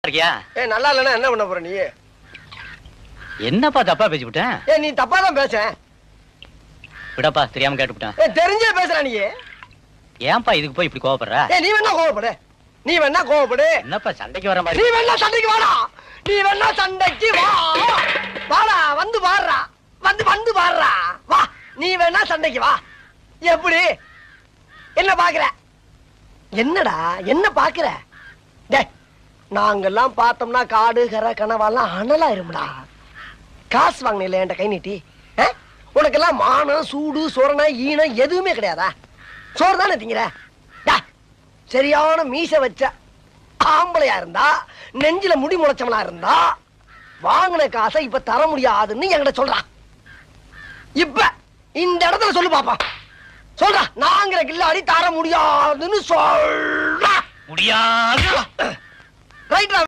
இருக்கியா? நல்லா இல்லன்னா என்ன பண்ண போற நீ? என்னப்பா தப்பா பேசிவிட்டேன்? நீ தப்பா தான் பேச. விடப்பா, தெரியாம கேட்டுவிட்டேன். தெரிஞ்சே பேசுற நீ. ஏன்பா இதுக்கு போய் இப்படி கோவப்படுற? நீ வேணா கோவப்படு. நீ வேணா கோவப்படு. என்னப்பா சண்டைக்கு வர மாதிரி? நீ வேணா சண்டைக்கு வாடா. நீ வேணா சண்டைக்கு வா. வாடா, வந்து பாடுறா. வந்து பாடுறா. வா. நீ வேணா சண்டைக்கு வா. எப்படி? என்ன பாக்குற? என்னடா என்ன பாக்குற? டேய், நாங்கெல்லாம் பார்த்தோம்னா காடு கரை கனவாலாம் அனலாயிரும்டா. காசு வாங்கின என்கிட்ட கை நீட்டி. உனக்கெல்லாம் மானம் சூடு சொரணை ஈனம் எதுவுமே கிடையாதா? சோறு தானே திங்கிற? சரியான மீச வச்ச ஆம்பளையா இருந்தா, நெஞ்சில முடி முளைச்சவனா இருந்தா, வாங்கின காசை இப்ப தர முடியாதுன்னு என்கிட்ட சொல்றான். இப்ப இந்த இடத்துல சொல்லு பாப்பா. சொல்றா, நாங்கிற கில்லாடி தர முடியாதுன்னு சொல்றா. முடியாது. ரைட்.